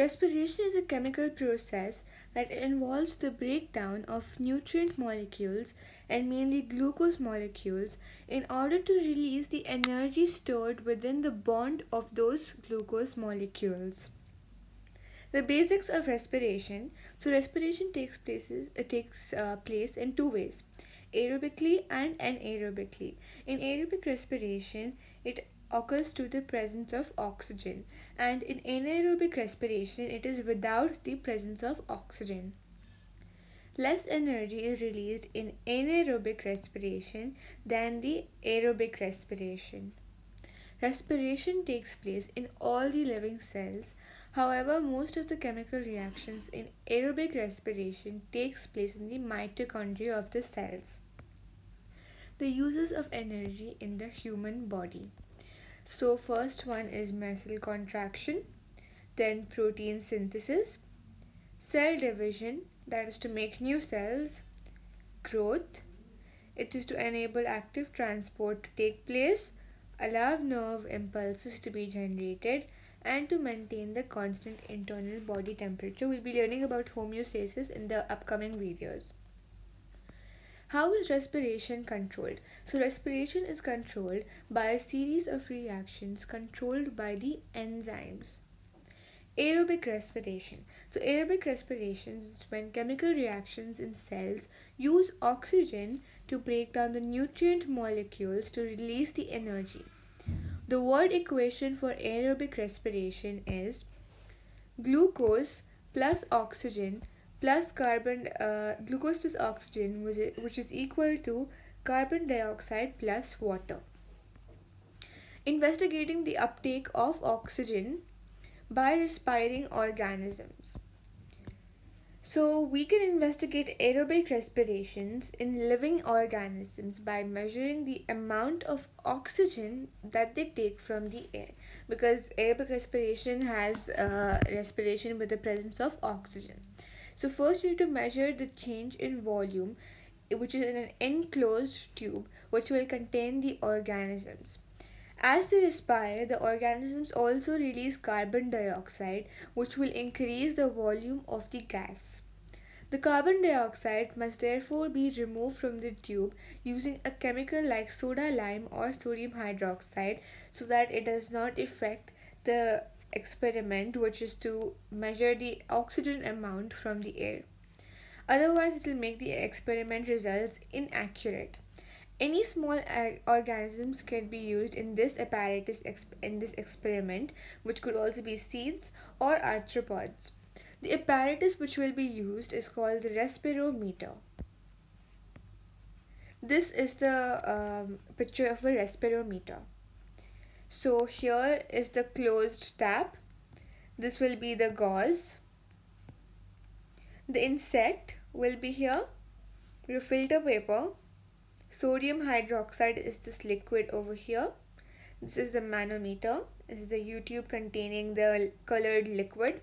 Respiration is a chemical process that involves the breakdown of nutrient molecules and mainly glucose molecules in order to release the energy stored within the bond of those glucose molecules. The basics of respiration. So respiration takes place in two ways, aerobically and anaerobically. In aerobic respiration, it occurs to the presence of oxygen, and in anaerobic respiration, it is without the presence of oxygen. Less energy is released in anaerobic respiration than the aerobic respiration. Respiration takes place in all the living cells. However, most of the chemical reactions in aerobic respiration takes place in the mitochondria of the cells. The uses of energy in the human body. So first one is muscle contraction, then protein synthesis, cell division, that is to make new cells, growth, it is to enable active transport to take place, allow nerve impulses to be generated, and to maintain the constant internal body temperature. We'll be learning about homeostasis in the upcoming videos. How is respiration controlled? So respiration is controlled by a series of reactions controlled by the enzymes. Aerobic respiration. So aerobic respiration is when chemical reactions in cells use oxygen to break down the nutrient molecules to release the energy. The word equation for aerobic respiration is glucose plus oxygen plus glucose plus oxygen, which is equal to carbon dioxide plus water. Investigating the uptake of oxygen by respiring organisms. So we can investigate aerobic respirations in living organisms by measuring the amount of oxygen that they take from the air, because aerobic respiration has respiration with the presence of oxygen. So first we need to measure the change in volume, which is in an enclosed tube which will contain the organisms. As they respire, the organisms also release carbon dioxide, which will increase the volume of the gas. The carbon dioxide must therefore be removed from the tube using a chemical like soda lime or sodium hydroxide so that it does not affect the experiment, which is to measure the oxygen amount from the air. Otherwise, it will make the experiment results inaccurate. Any small organisms can be used in this apparatus in this experiment, which could also be seeds or arthropods. The apparatus which will be used is called the Respirometer. This is the picture of a respirometer. So here is the closed tap. This will be the gauze. The insect will be here. Your filter paper. Sodium hydroxide is this liquid over here. This is the manometer. This is the tube containing the colored liquid.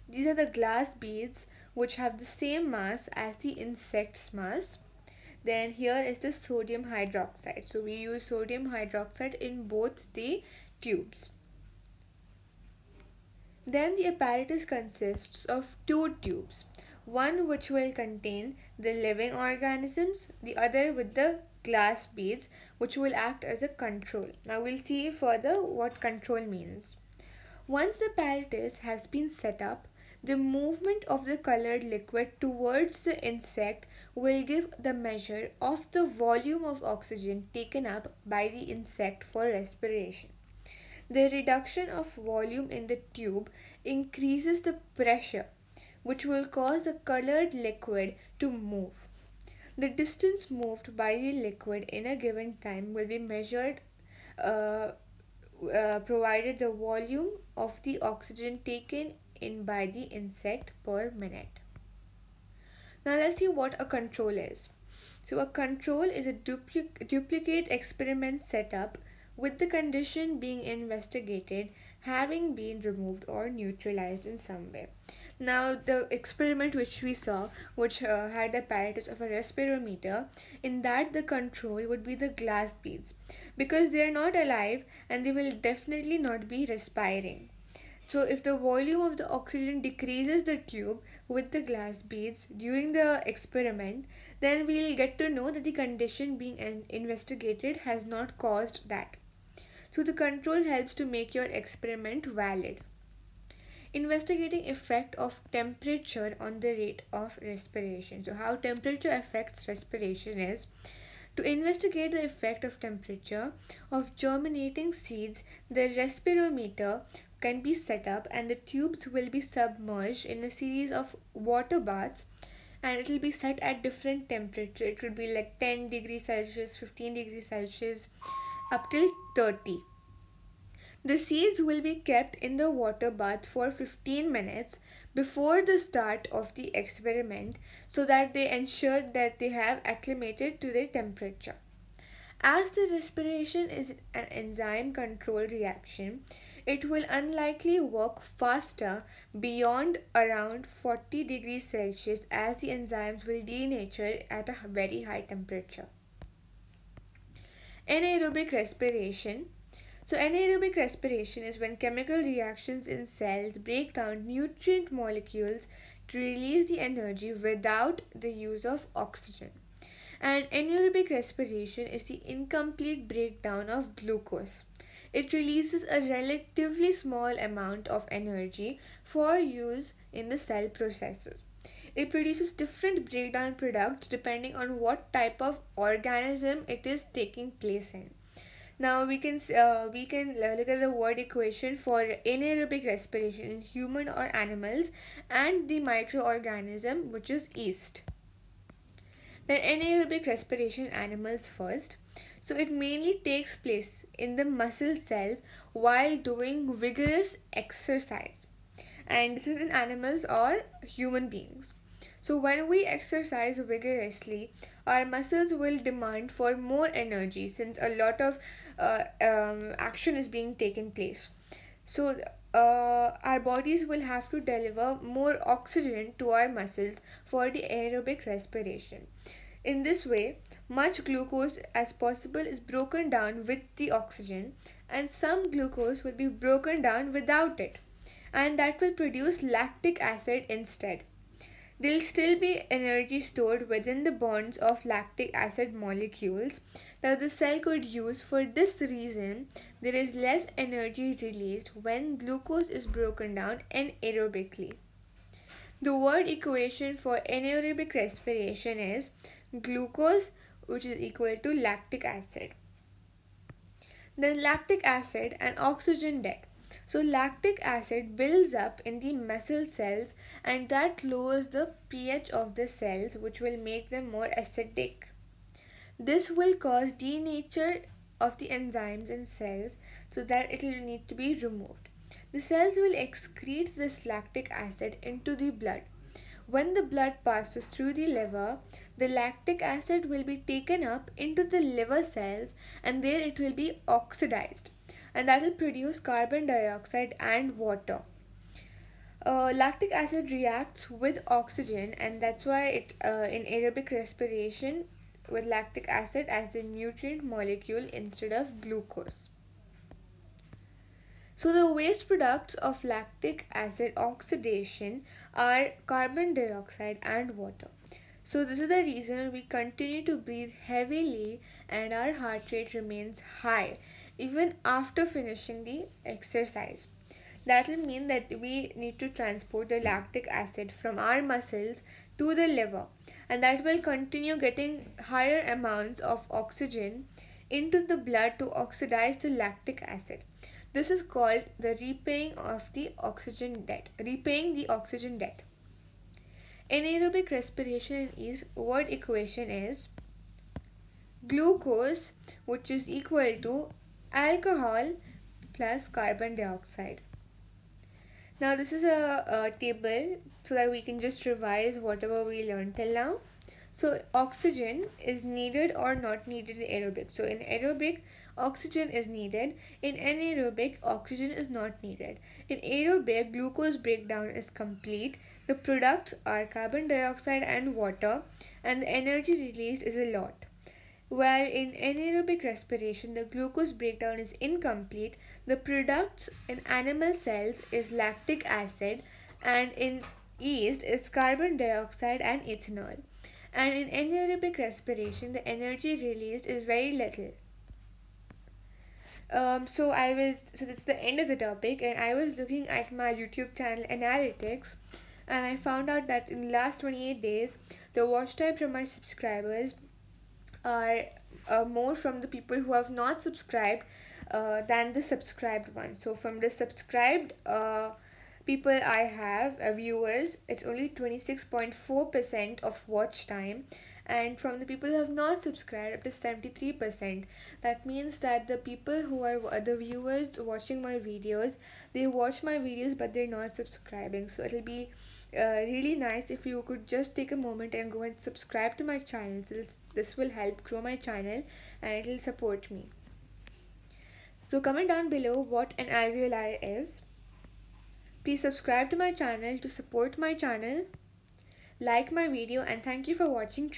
These are the glass beads which have the same mass as the insect's mass. Then here is the sodium hydroxide. So we use sodium hydroxide in both the tubes. Then the apparatus consists of two tubes. One which will contain the living organisms, the other with the glass beads, which will act as a control. Now we'll see further what control means. Once the apparatus has been set up, the movement of the colored liquid towards the insect will give the measure of the volume of oxygen taken up by the insect for respiration. The reduction of volume in the tube increases the pressure, which will cause the colored liquid to move. The distance moved by the liquid in a given time will be measured provided the volume of the oxygen taken in by the insect per minute. Now let's see what a control is. So a control is a duplicate experiment setup with the condition being investigated having been removed or neutralized in some way. Now the experiment which we saw, which had the apparatus of a respirometer, in that the control would be the glass beads, because they are not alive and they will definitely not be respiring. So if the volume of the oxygen decreases the tube with the glass beads during the experiment, then we'll get to know that the condition being investigated has not caused that. So the control helps to make your experiment valid. Investigating effect of temperature on the rate of respiration. So how temperature affects respiration is to investigate the effect of temperature of germinating seeds. The respirometer can be set up and the tubes will be submerged in a series of water baths, and it will be set at different temperature. It could be like 10 degrees Celsius, 15 degrees Celsius, up till 30. The seeds will be kept in the water bath for 15 minutes before the start of the experiment so that they ensure that they have acclimated to the temperature. As the respiration is an enzyme control reaction, it will unlikely work faster beyond around 40 degrees Celsius as the enzymes will denature at a very high temperature. Anaerobic respiration. So, anaerobic respiration is when chemical reactions in cells break down nutrient molecules to release the energy without the use of oxygen. And anaerobic respiration is the incomplete breakdown of glucose. It releases a relatively small amount of energy for use in the cell processes. It produces different breakdown products depending on what type of organism it is taking place in. Now we can look at the word equation for anaerobic respiration in human or animals and the microorganism which is yeast. Then anaerobic respiration in animals first. So it mainly takes place in the muscle cells while doing vigorous exercise. And this is in animals or human beings. So when we exercise vigorously, our muscles will demand for more energy since a lot of action is being taken place. So our bodies will have to deliver more oxygen to our muscles for the aerobic respiration. In this way, much glucose as possible is broken down with the oxygen, and some glucose will be broken down without it, and that will produce lactic acid instead. There will still be energy stored within the bonds of lactic acid molecules that the cell could use. For this reason, there is less energy released when glucose is broken down anaerobically. The word equation for anaerobic respiration is glucose, which is equal to lactic acid. Then lactic acid and oxygen debt. So lactic acid builds up in the muscle cells and that lowers the pH of the cells, which will make them more acidic. This will cause denature of the enzymes in cells so that it will need to be removed. The cells will excrete this lactic acid into the blood. When the blood passes through the liver, the lactic acid will be taken up into the liver cells and there it will be oxidized, and that will produce carbon dioxide and water. Lactic acid reacts with oxygen, and that's why it in aerobic respiration with lactic acid as the nutrient molecule instead of glucose. So the waste products of lactic acid oxidation are carbon dioxide and water. So this is the reason we continue to breathe heavily and our heart rate remains high even after finishing the exercise. That will mean that we need to transport the lactic acid from our muscles to the liver, and that will continue getting higher amounts of oxygen into the blood to oxidize the lactic acid. This is called the repaying of the oxygen debt. Repaying the oxygen debt. Anaerobic respiration is word equation is glucose, which is equal to alcohol plus carbon dioxide. Now this is a table so that we can just revise whatever we learned till now. So oxygen is needed or not needed in aerobic. So in aerobic, oxygen is needed. In anaerobic, oxygen is not needed. In aerobic, glucose breakdown is complete. The products are carbon dioxide and water, and the energy released is a lot. While in anaerobic respiration, the glucose breakdown is incomplete, the products in animal cells is lactic acid, and in yeast is carbon dioxide and ethanol. And in anaerobic respiration, the energy released is very little. So that's the end of the topic, and I was looking at my YouTube channel analytics, and I found out that in the last 28 days, the watch time from my subscribers are more from the people who have not subscribed than the subscribed ones. So from the subscribed people I have, viewers, it's only 26.4% of watch time, and from the people who have not subscribed, it is 73%. That means that the people who are the viewers watching my videos, they watch my videos but they're not subscribing. So it'll be really nice if you could just take a moment and go and subscribe to my channel. So this will help grow my channel and it will support me. So comment down below what an alveoli is. Please subscribe to my channel to support my channel. Like my video, and thank you for watching.